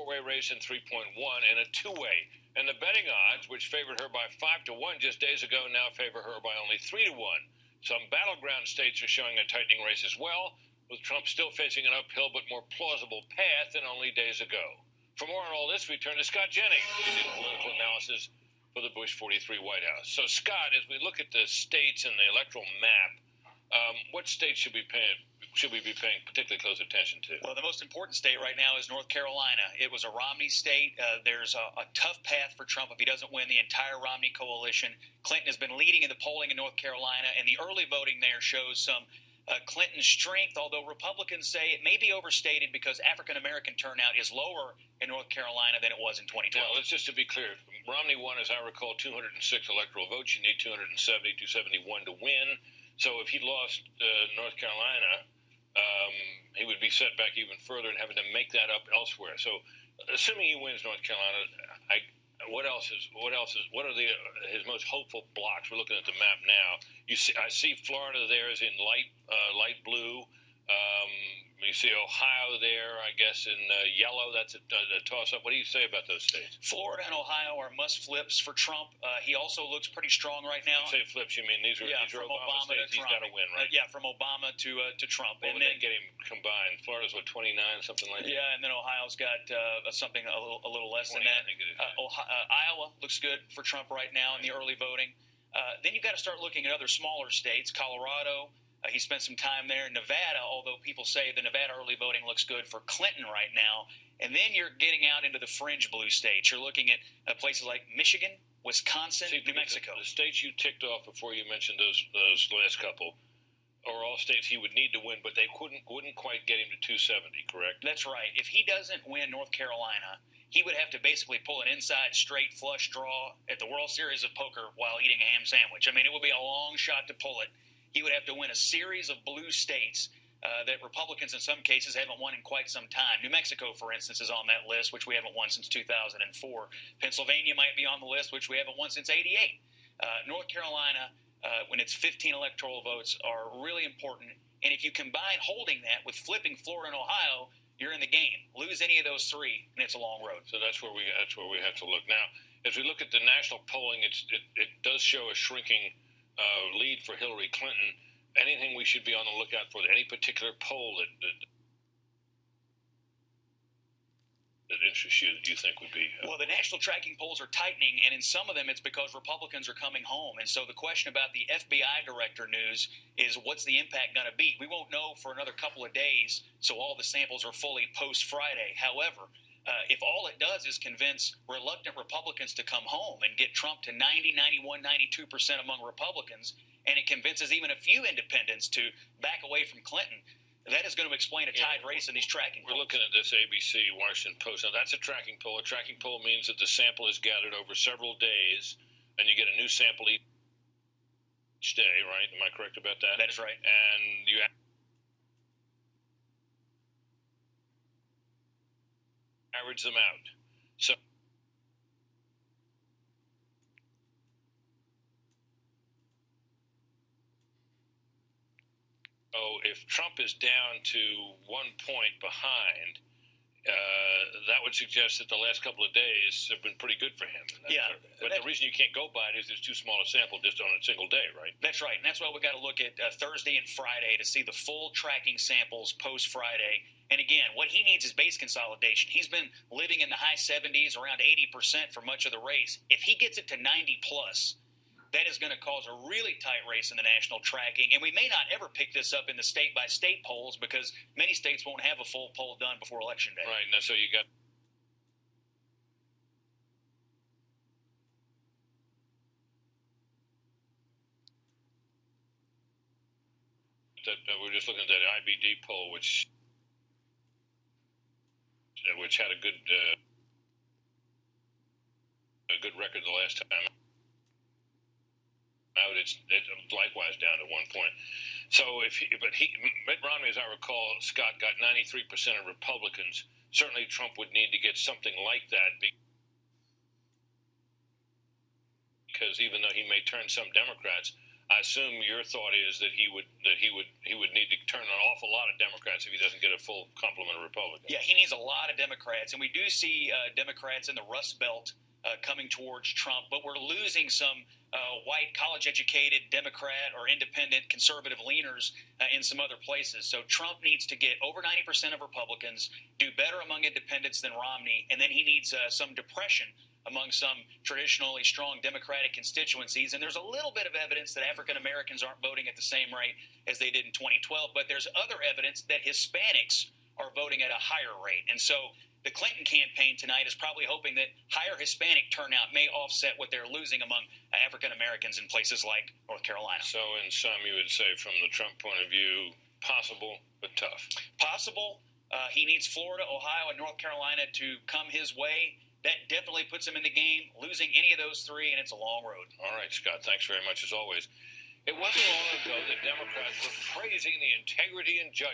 four-way race in 3.1 and a two-way. And the betting odds, which favored her by 5-1 just days ago, now favor her by only 3-1. Some battleground states are showing a tightening race as well, with Trump still facing an uphill but more plausible path than only days ago. For more on all this, we turn to Scott Jennings, who did political analysis for the Bush 43 White House. So, Scott, as we look at the states and the electoral map, what states should we be paying particularly close attention to? Well, the most important state right now is North Carolina. It was a Romney state. There's a tough path for Trump if he doesn't win the entire Romney coalition. Clinton has been leading in the polling in North Carolina, and the early voting there shows some Clinton strength, although Republicans say it may be overstated because African-American turnout is lower in North Carolina than it was in 2012. Well, let's just to be clear, Romney won, as I recall, 206 electoral votes. You need 270, 271 to win. So if he lost North Carolina, he would be set back even further and having to make that up elsewhere. So, assuming he wins North Carolina, what are his most hopeful blocks? We're looking at the map now. I see Florida there is in light blue. You see Ohio there, I guess, in yellow. That's a toss-up. What do you say about those states? Florida and Ohio are must-flips for Trump. He also looks pretty strong right now. When you say flips, you mean these are Obama states he's got to win, right? Yeah, from Obama to Trump. What would they get him combined? Florida's, 29, something like that? Yeah, and then Ohio's got something a little less than that. I think it is. Iowa looks good for Trump right now in the early voting. Then you've got to start looking at other smaller states. Colorado, he spent some time there. Nevada, although people say the Nevada early voting looks good for Clinton right now. And then you're getting out into the fringe blue states. You're looking at places like Michigan, Wisconsin, New Mexico. The states you ticked off before you mentioned those last couple are all states he would need to win, but they wouldn't quite get him to 270, correct? That's right. If he doesn't win North Carolina, he would have to basically pull an inside straight flush draw at the World Series of Poker while eating a ham sandwich. I mean, it would be a long shot to pull it. He would have to win a series of blue states that Republicans in some cases haven't won in quite some time. New Mexico, for instance, is on that list, which we haven't won since 2004. Pennsylvania might be on the list, which we haven't won since 88. North Carolina, when it's 15 electoral votes, are really important. And if you combine holding that with flipping Florida and Ohio, you're in the game. Lose any of those three, and it's a long road. So that's where we have to look. Now, as we look at the national polling, it does show a shrinking lead for Hillary Clinton. Anything we should be on the lookout for? Any particular poll that interests you that you think would be? Well, the national tracking polls are tightening, and in some of them it's because Republicans are coming home. And so the question about the FBI director news is, what's the impact going to be? We won't know for another couple of days, so all the samples are fully post-Friday. However, if all it does is convince reluctant Republicans to come home and get Trump to 90, 91, 92% among Republicans, and it convinces even a few independents to back away from Clinton, that is going to explain a tied race in these tracking polls. We're looking at this ABC, Washington Post. Now, that's a tracking poll. A tracking poll means that the sample is gathered over several days, and you get a new sample each day, right? Am I correct about that? That's right. And you average them out. So if Trump is down to 1 point behind, that would suggest that the last couple of days have been pretty good for him. Yeah. But the reason you can't go by it is there's too small a sample just on a single day, right? That's right. And that's why we got to look at Thursday and Friday to see the full tracking samples post-Friday. And again, what he needs is base consolidation. He's been living in the high 70s, around 80% for much of the race. If he gets it to 90+, that is going to cause a really tight race in the national tracking. And we may not ever pick this up in the state-by-state polls because many states won't have a full poll done before Election Day. Right. Now, so you got we're just looking at that IBD poll, which had a good record the last time out. It's likewise down to 1 point. So Mitt Romney, as I recall, Scott, got 93% of Republicans. Certainly, Trump would need to get something like that because even though he may turn some Democrats, I assume your thought is that he would need to turn an awful lot of Democrats if he doesn't get a full complement of Republicans. Yeah, he needs a lot of Democrats, and we do see Democrats in the Rust Belt coming towards Trump, but we're losing some white, college-educated Democrat or independent conservative leaners in some other places. So Trump needs to get over 90% of Republicans, do better among independents than Romney, and then he needs some depression among some traditionally strong Democratic constituencies. And there's a little bit of evidence that African Americans aren't voting at the same rate as they did in 2012, but there's other evidence that Hispanics are voting at a higher rate. And so the Clinton campaign tonight is probably hoping that higher Hispanic turnout may offset what they're losing among African Americans in places like North Carolina. So in sum, you would say from the Trump point of view, possible but tough. Possible. He needs Florida, Ohio, and North Carolina to come his way. That definitely puts him in the game. Losing any of those three, and it's a long road. All right, Scott, thanks very much as always. It wasn't long ago that Democrats were praising the integrity and judgment